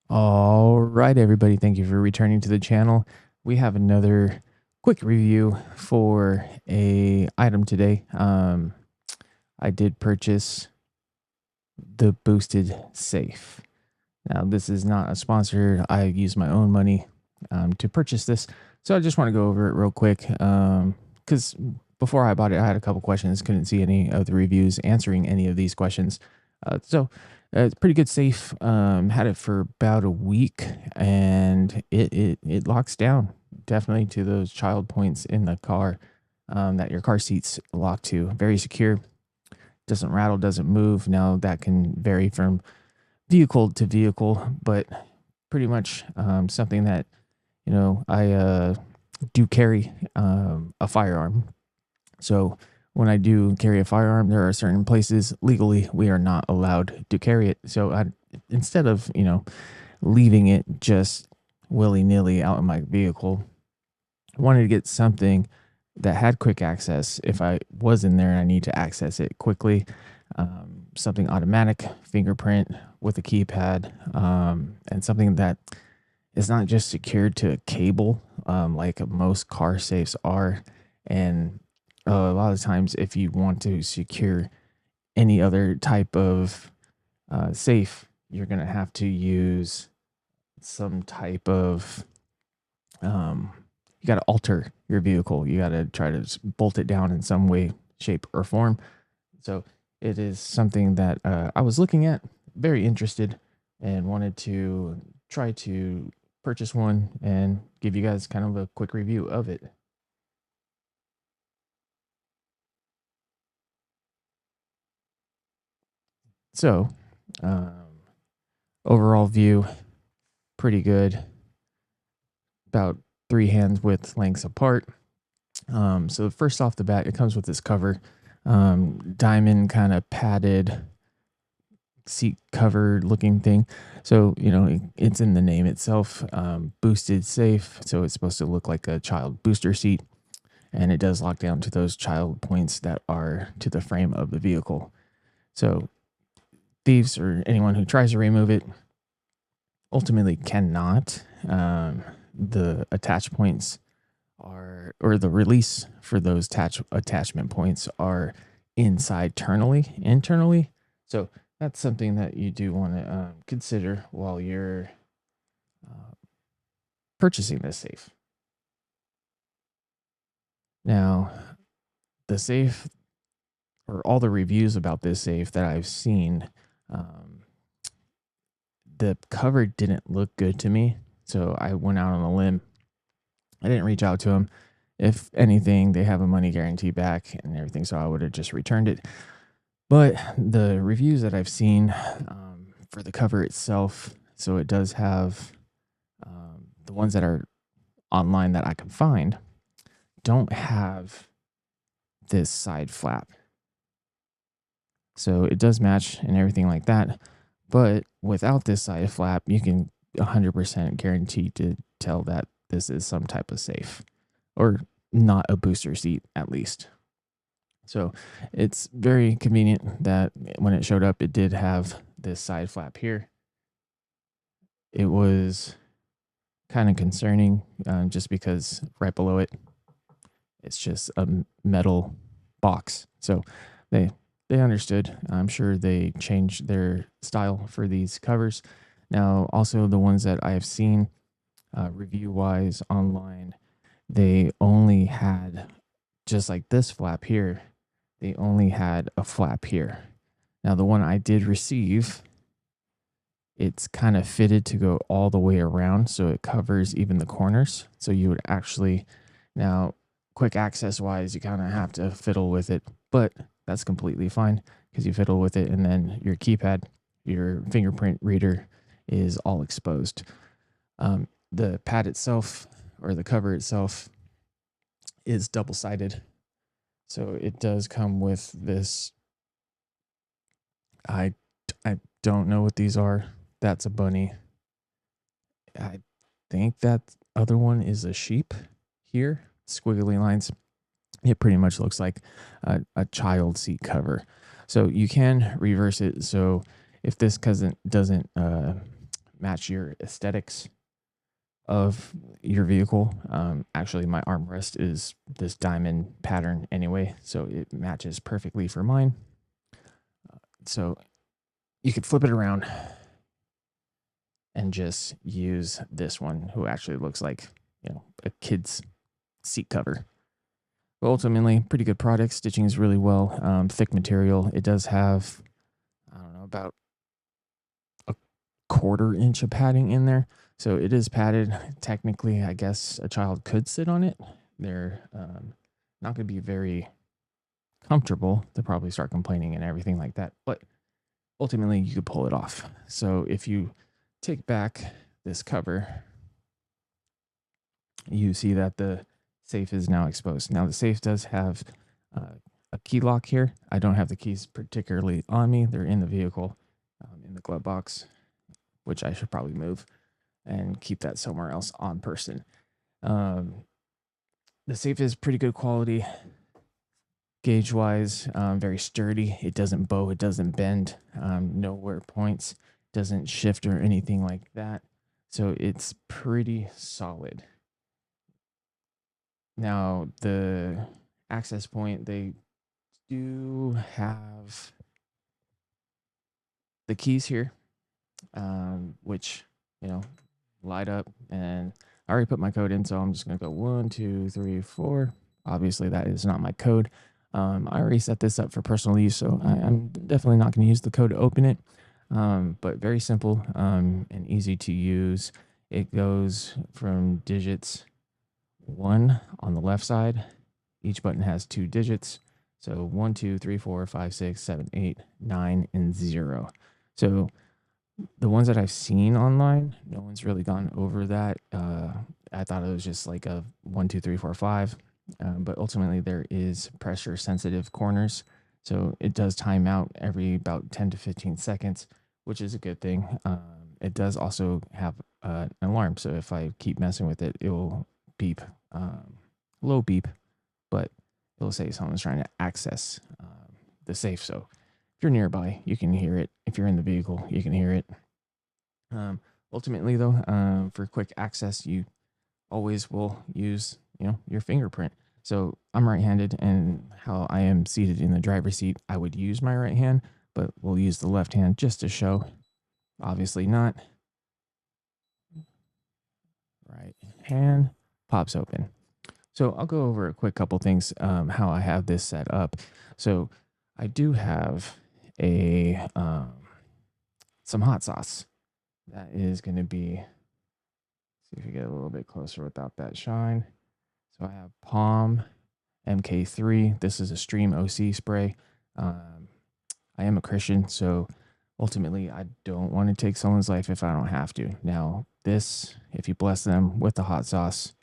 All right, everybody. Thank you for returning to the channel. We have another quick review for a item today. I did purchase the Boosted Safe. Now, this is not a sponsor. I used my own money to purchase this, so I just want to go over it real quick. Because before I bought it, I had a couple questions. Couldn't see any of the reviews answering any of these questions. So it's pretty good safe. Had it for about a week, and it locks down definitely to those child points in the car that your car seats lock to. Very secure. Doesn't rattle. Doesn't move. Now that can vary from vehicle to vehicle, but pretty much something that I do carry a firearm. So when I do carry a firearm, there are certain places legally we are not allowed to carry it. So instead of leaving it just willy nilly out in my vehicle, I wanted to get something that had quick access if I was in there and I need to access it quickly. Something automatic, fingerprint with a keypad, and something that is not just secured to a cable like most car safes are. And a lot of times, if you want to secure any other type of safe, you're going to have to use some type of you got to alter your vehicle. You got to try to bolt it down in some way, shape, or form. So it is something that I was looking at, very interested, and wanted to try to purchase one and give you guys kind of a quick review of it. So, um, overall view, pretty good. About 3 hands width lengths apart. So first off the bat, it comes with this cover, diamond kind of padded seat cover looking thing. So it's in the name itself, boosted safe. So it's supposed to look like a child booster seat, and it does lock down to those child points that are to the frame of the vehicle. So thieves or anyone who tries to remove it ultimately cannot. The attach points are, or the release for those attachment points are internally. So that's something that you do want to consider while you're purchasing this safe. Now, the safe, or all the reviews about this safe that I've seen, the cover didn't look good to me. So I went out on a limb. I didn't reach out to them. If anything, they have a money guarantee back and everything, so I would have just returned it. But the reviews that I've seen for the cover itself, so it does have the ones that are online that I can find, don't have this side flap. So it does match and everything like that. But without this side flap, you can 100% guarantee to tell that this is some type of safe, or not a booster seat at least. So it's very convenient that when it showed up, it did have this side flap here. It was kind of concerning just because right below it, it's just a metal box. So they understood. I'm sure they changed their style for these covers. Now, also the ones that I have seen review-wise online, they only had, just like this flap here, they only had a flap here. Now, the one I did receive, it's kind of fitted to go all the way around, so it covers even the corners. So you would actually, now, quick access wise, you kind of have to fiddle with it, but that's completely fine because you fiddle with it, and then your keypad, your fingerprint reader is all exposed. The pad itself, or the cover itself, is double-sided. So it does come with this. I don't know what these are. That's a bunny. I think that other one is a sheep here. Squiggly lines. It pretty much looks like a child seat cover. So you can reverse it. So if this doesn't match your aesthetics of your vehicle. Actually, my armrest is this diamond pattern anyway, so it matches perfectly for mine. So you could flip it around and just use this one, who actually looks like, a kid's seat cover. But ultimately, pretty good product. Stitching is really well. Thick material. It does have, I don't know, about a 1/4 inch of padding in there. So it is padded. Technically, I guess a child could sit on it. They're not going to be very comfortable. They'll probably start complaining and everything like that. But ultimately, you could pull it off. So if you take back this cover, you see that the safe is now exposed. Now, the safe does have a key lock here. I don't have the keys particularly on me. They're in the vehicle, in the glove box, which I should probably move and keep that somewhere else on person. The safe is pretty good quality, gauge-wise, very sturdy. It doesn't bow, it doesn't bend, no wear points, doesn't shift or anything like that. So it's pretty solid. Now, the access point, they do have the keys here, which, light up. And I already put my code in, so I'm just going to go 1, 2, 3, 4. Obviously, that is not my code. I already set this up for personal use, so I'm definitely not going to use the code to open it. But very simple and easy to use. It goes from digits 1 on the left side. Each button has 2 digits. So 1, 2, 3, 4, 5, 6, 7, 8, 9, and 0. So the ones that I've seen online, no one's really gone over that. I thought it was just like a 1, 2, 3, 4, 5. But ultimately, there is pressure sensitive corners. So it does time out every about 10 to 15 seconds, which is a good thing. It does also have an alarm. So if I keep messing with it, it will beep, low beep, but it'll say someone's trying to access the safe. So if you're nearby, you can hear it. If you're in the vehicle, you can hear it. Ultimately, though, for quick access, you always will use, your fingerprint. So I'm right-handed, and how I am seated in the driver's seat, I would use my right hand, but we'll use the left hand just to show. Obviously not. Right hand pops open. So I'll go over a quick couple things, how I have this set up. So I do have a some hot sauce that is going to be, see if we get a little bit closer without that shine. So I have Palm MK3. This is a Stream OC spray. I am a Christian, so ultimately I don't want to take someone's life if I don't have to. Now, this, if you bless them with the hot sauce,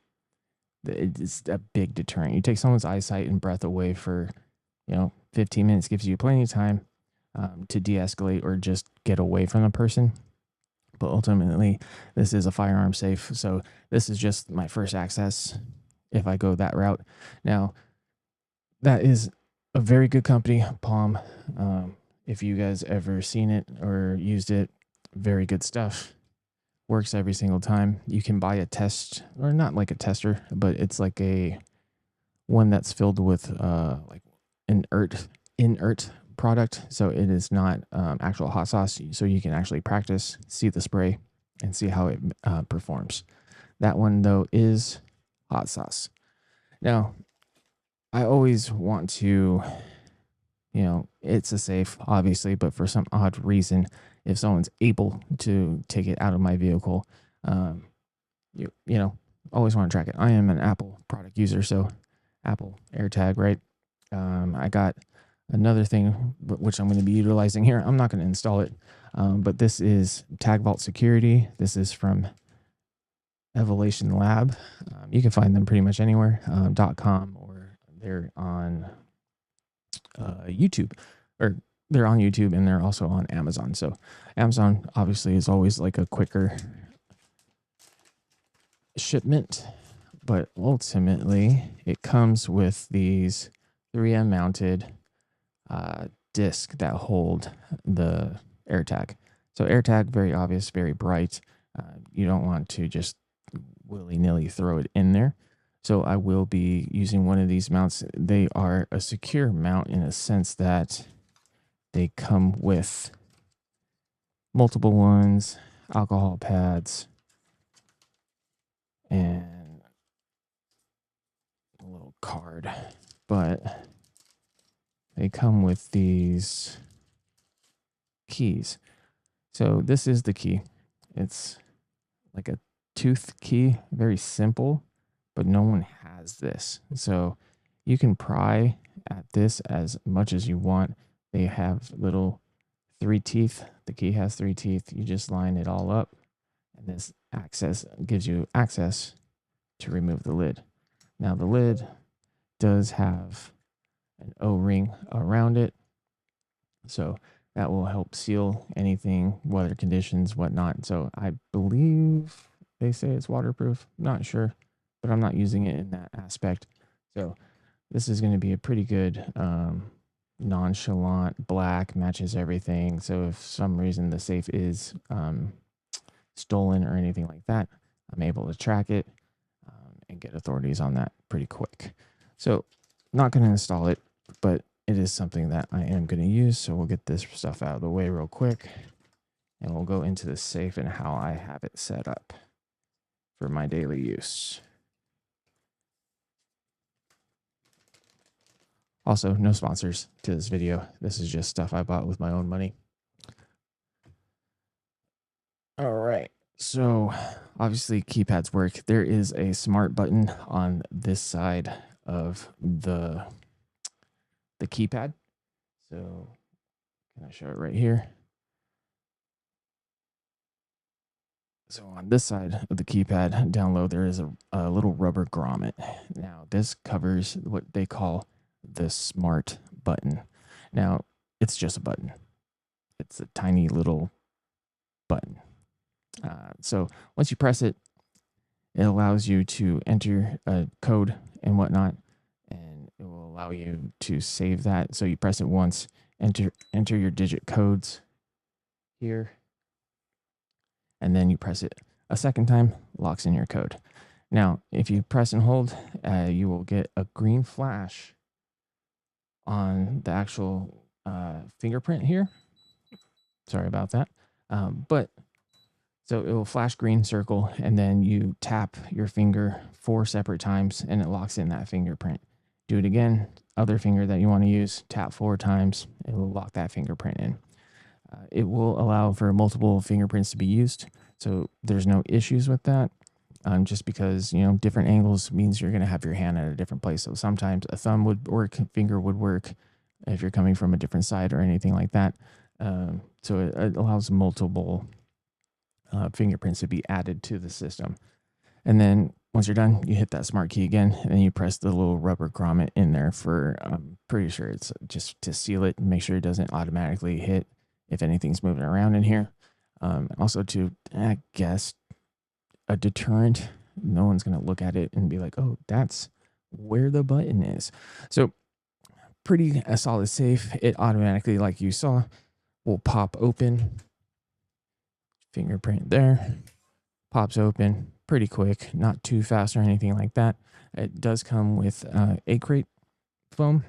it's a big deterrent. You take someone's eyesight and breath away for, 15 minutes, gives you plenty of time to de-escalate or just get away from the person. But ultimately, this is a firearm safe, so this is just my first access if I go that route. Now, that is a very good company, Palm. If you guys ever seen it or used it, very good stuff. Works every single time. You can buy a test, or not like a tester, but it's like a one that's filled with like inert product. So it is not actual hot sauce. So you can actually practice, see the spray, and see how it performs. That one though is hot sauce. Now, I always want to, it's a safe, obviously, but for some odd reason, if someone's able to take it out of my vehicle, always want to track it. I am an Apple product user, so Apple AirTag, right? I got another thing, which I'm going to be utilizing here. I'm not going to install it, but this is Tag Vault Security. This is from Affiliation Lab. You can find them pretty much anywhere, .com, or they're on YouTube, or they're on YouTube, and they're also on Amazon. So Amazon obviously is always like a quicker shipment, but ultimately it comes with these 3M mounted disc that hold the AirTag. So AirTag, very obvious, very bright. You don't want to just willy-nilly throw it in there. So I will be using one of these mounts. They are a secure mount in a sense that they come with multiple ones, alcohol pads, and a little card. But they come with these keys. So this is the key. It's like a tooth key, very simple, but no one has this. So you can pry at this as much as you want. They have little 3 teeth. The key has 3 teeth. You just line it all up, and this access gives you access to remove the lid. Now the lid does have an O-ring around it, so that will help seal anything, weather conditions, whatnot. So I believe they say it's waterproof. Not sure, but I'm not using it in that aspect. So this is going to be a pretty good nonchalant black, matches everything. So if for some reason the safe is stolen or anything like that, I'm able to track it and get authorities on that pretty quick. So not going to install it, but it is something that I am going to use. So we'll get this stuff out of the way real quick, and we'll go into the safe and how I have it set up for my daily use. Also, no sponsors to this video. This is just stuff I bought with my own money. All right. So obviously keypads work. There is a smart button on this side of the keypad. So can I show it right here? So on this side of the keypad down low, there is a little rubber grommet. Now this covers what they call the smart button. Now it's just a button. It's a tiny little button. So once you press it, it allows you to enter a code and whatnot, and it will allow you to save that. So you press it once, enter your digit codes here, and then you press it a second time, locks in your code. Now, if you press and hold, you will get a green flash on the actual fingerprint here. Sorry about that. But so it will flash green circle, and then you tap your finger 4 separate times, and it locks in that fingerprint. Do it again, other finger that you want to use, tap 4 times, it will lock that fingerprint in. It will allow for multiple fingerprints to be used, so there's no issues with that. Just because, you know, different angles means you're going to have your hand at a different place. So sometimes a thumb would work, finger would work if you're coming from a different side or anything like that. So it allows multiple fingerprints to be added to the system. And then once you're done, you hit that smart key again, and then you press the little rubber grommet in there for, I'm pretty sure it's just to seal it and make sure it doesn't automatically hit if anything's moving around in here. Also to, I guess, a deterrent. No one's going to look at it and be like, oh, that's where the button is. So pretty a solid safe. It automatically, like you saw, will pop open. Fingerprint there. Pops open pretty quick, not too fast or anything like that. It does come with a crate foam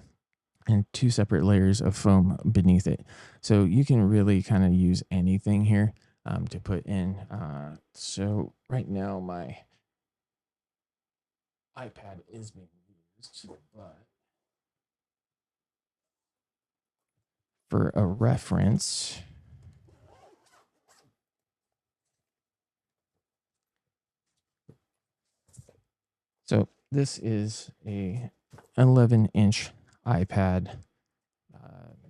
and 2 separate layers of foam beneath it. So you can really kind of use anything here to put in. So right now my iPad is being used, but for a reference, so this is a 11-inch iPad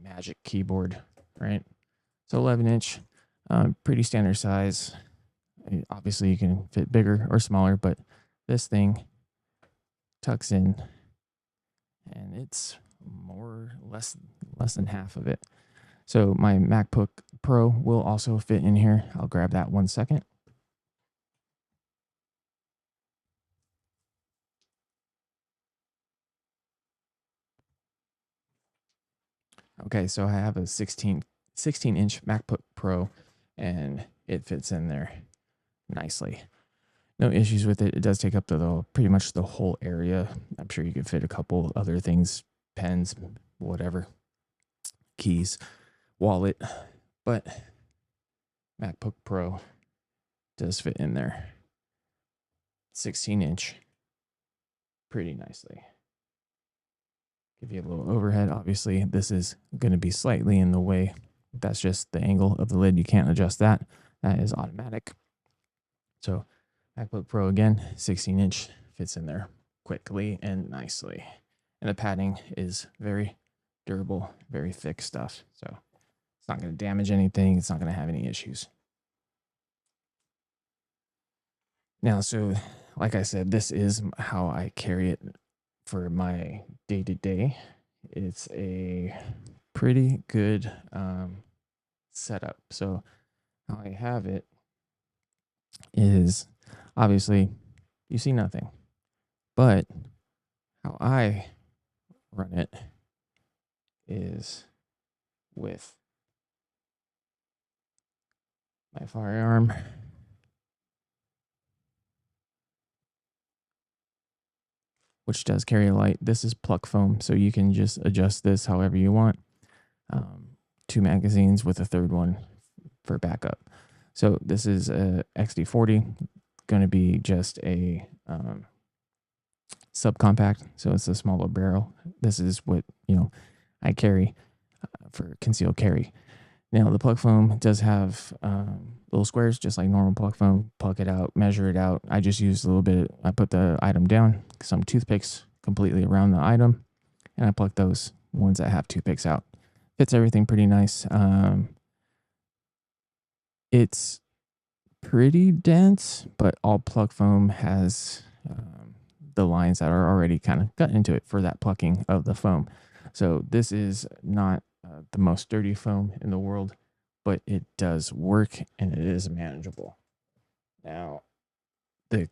Magic keyboard, right? So 11-inch, pretty standard size. Obviously, you can fit bigger or smaller, but this thing tucks in, and it's less than half of it. So my MacBook Pro will also fit in here. I'll grab that 1 second. Okay, so I have a 16-inch MacBook Pro and it fits in there nicely. No issues with it. It does take up pretty much the whole area. I'm sure you could fit a couple other things, pens, whatever, keys, wallet, but MacBook Pro does fit in there. 16-inch, pretty nicely. Give you a little overhead. Obviously, this is going to be slightly in the way. That's just the angle of the lid. You can't adjust that. That is automatic. So MacBook Pro again, 16-inch, fits in there quickly and nicely. And the padding is very durable, very thick stuff. So it's not going to damage anything. It's not going to have any issues. Now, so like I said, this is how I carry it for my day-to-day. It's a pretty good setup. So how I have it is obviously you see nothing, but how I run it is with my firearm, which does carry a light. This is pluck foam, so you can just adjust this however you want. 2 magazines with a third one for backup. So this is a XD40, going to be just a subcompact, so it's a smaller barrel. This is what I carry for concealed carry. Now the plug foam does have little squares, just like normal plug foam. Plug it out, measure it out. I just used a little bit. I put the item down, some toothpicks completely around the item, and I pluck those ones that have toothpicks out. Fits everything pretty nice. It's pretty dense, but all plug foam has the lines that are already kind of cut into it for that plucking of the foam. So this is not the most sturdy foam in the world, but it does work and it is manageable. Now, the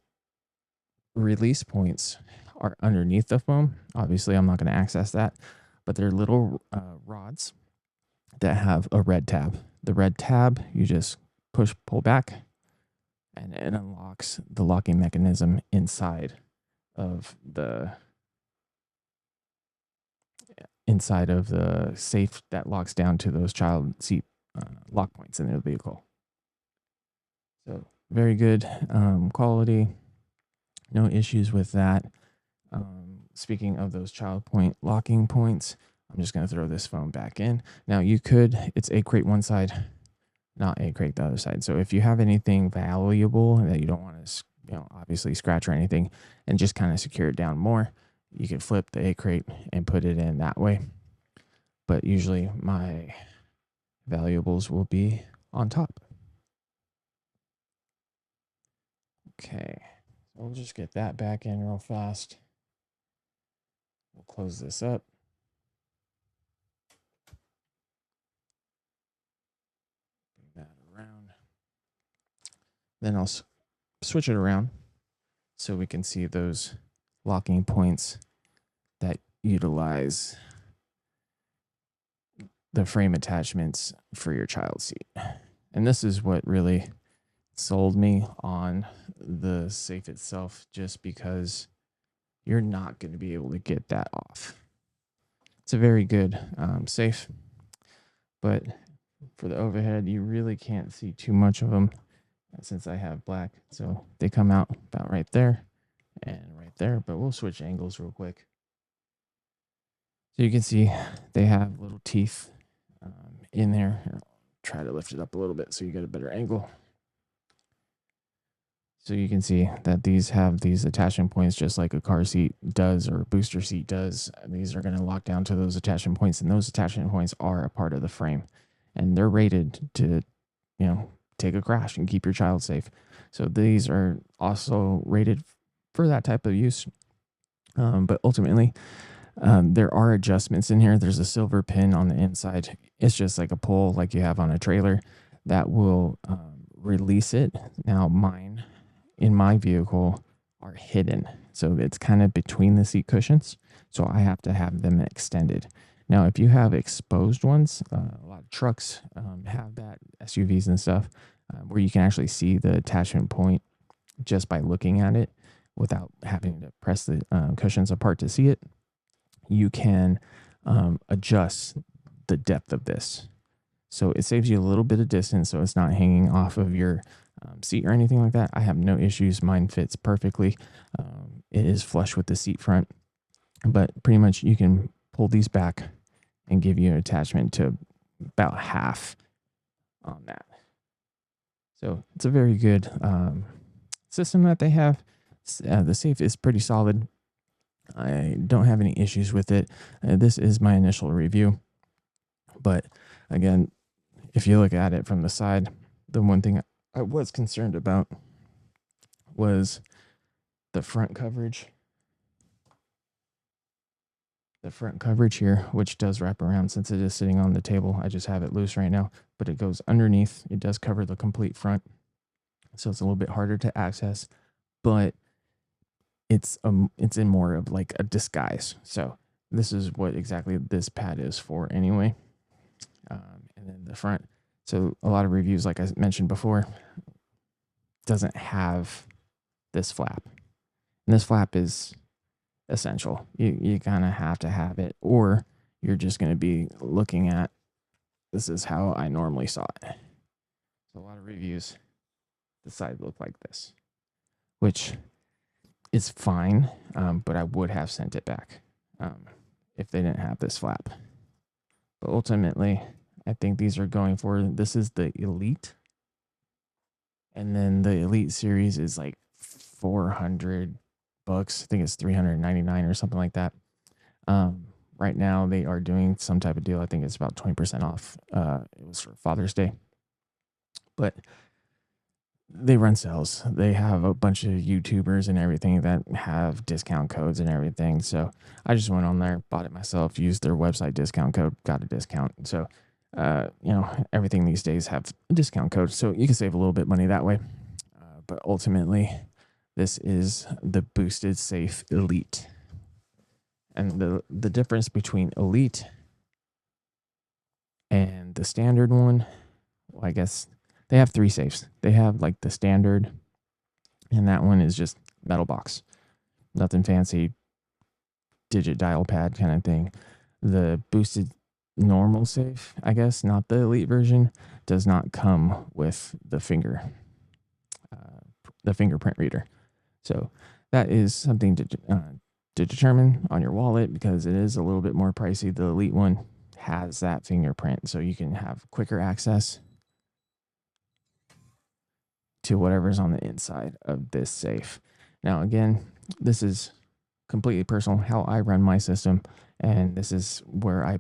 release points are underneath the foam. Obviously, I'm not going to access that, but they're little rods that have a red tab. The red tab, you just pull back, and it unlocks the locking mechanism inside of the safe that locks down to those child seat lock points in the vehicle. So very good quality. No issues with that. Speaking of those child point locking points, I'm just going to throw this phone back in. Now it's a crate one side, not a crate the other side. So if you have anything valuable that you don't want to, obviously scratch or anything, and just kind of secure it down more, you can flip the A crate and put it in that way. But usually my valuables will be on top. Okay, so we'll just get that back in real fast. We'll close this up. Bring that around. Then I'll switch it around so we can see those locking points that utilize the frame attachments for your child seat. And this is what really sold me on the safe itself, just because you're not going to be able to get that off. It's a very good safe, but for the overhead, you really can't see too much of them since I have black. So they come out about right there and right there, but we'll switch angles real quick. So you can see they have little teeth in there. I'll try to lift it up a little bit so you get a better angle. So you can see that these have these attachment points just like a car seat does or a booster seat does. These are going to lock down to those attachment points, and those attachment points are a part of the frame, and they're rated to, take a crash and keep your child safe. So these are also rated for that type of use. But ultimately, there are adjustments in here. There's a silver pin on the inside. It's just like a pull like you have on a trailer that will release it. Now mine in my vehicle are hidden, so it's kind of between the seat cushions, so I have to have them extended. Now if you have exposed ones, a lot of trucks have that SUVs and stuff, where you can actually see the attachment point just by looking at it without having to press the cushions apart to see it. You can adjust the depth of this. So it saves you a little bit of distance, so it's not hanging off of your seat or anything like that. I have no issues. Mine fits perfectly. It is flush with the seat front, but pretty much you can pull these back and give you an attachment to about half on that. So it's a very good system that they have. The safe is pretty solid. I don't have any issues with it. This is my initial review. But again, if you look at it from the side, the one thing I was concerned about was the front coverage. The front coverage here, which does wrap around since it is sitting on the table. I just have it loose right now, but it goes underneath. It does cover the complete front. So it's a little bit harder to access, but it's in more of like a disguise. So this is what exactly this pad is for anyway. And then the front. So a lot of reviews, like I mentioned before, doesn't have this flap. And this flap is essential. You kind of have to have it, or you're just going to be looking at, this is how I normally saw it. So a lot of reviews, the side look like this, which is fine, but I would have sent it back if they didn't have this flap. But ultimately, I think these are going for, this is the Elite. And then the Elite series is like $400. I think it's $399 or something like that. Right now they are doing some type of deal. I think it's about 20% off. It was for Father's Day. But they run sales. They have a bunch of YouTubers and everything that have discount codes and everything. So I just went on there, bought it myself, used their website discount code, got a discount. So, everything these days have a discount code. So you can save a little bit of money that way. But ultimately, this is the BoostedSafe Elite. And the difference between Elite and the standard one, well, I guess they have 3 safes. They have like the standard, and that one is just metal box. Nothing fancy, digit dial pad kind of thing. The boosted normal safe, I guess, not the Elite version, does not come with the fingerprint reader. So that is something to determine on your wallet, because it is a little bit more pricey. The Elite one has that fingerprint, so you can have quicker access to whatever's on the inside of this safe. Now, again, this is completely personal, how I run my system, and this is where I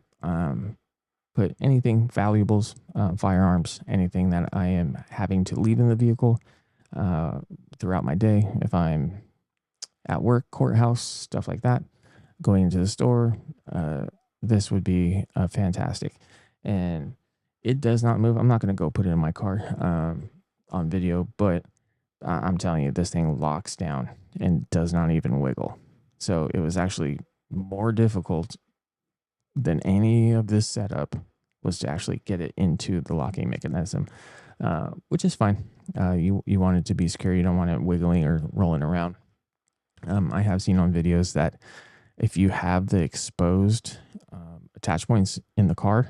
put anything, valuables, firearms, anything that I am having to leave in the vehicle throughout my day. If I'm at work, courthouse, stuff like that, going into the store, this would be fantastic. And it does not move. I'm not going to go put it in my car on video, but I'm telling you, this thing locks down and does not even wiggle. So it was actually more difficult than any of this setup was to actually get it into the locking mechanism, which is fine. You want it to be secure. You don't want it wiggling or rolling around. I have seen on videos that if you have the exposed attach points in the car,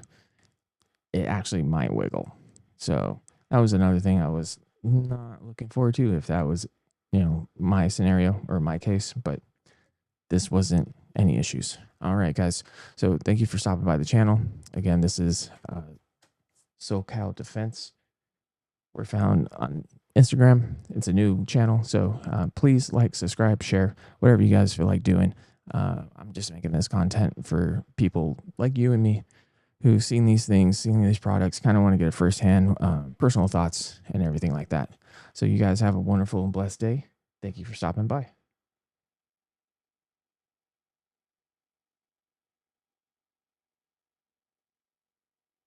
it actually might wiggle. So that was another thing I was not looking forward to if that was, my scenario or my case, but this wasn't any issues. All right, guys. So thank you for stopping by the channel. Again, this is SoCal Defense. We're found on Instagram. It's a new channel, so please like, subscribe, share, whatever you guys feel like doing. I'm just making this content for people like you and me who've seen these things, seen these products, kind of want to get a firsthand personal thoughts and everything like that. So you guys have a wonderful and blessed day. Thank you for stopping by.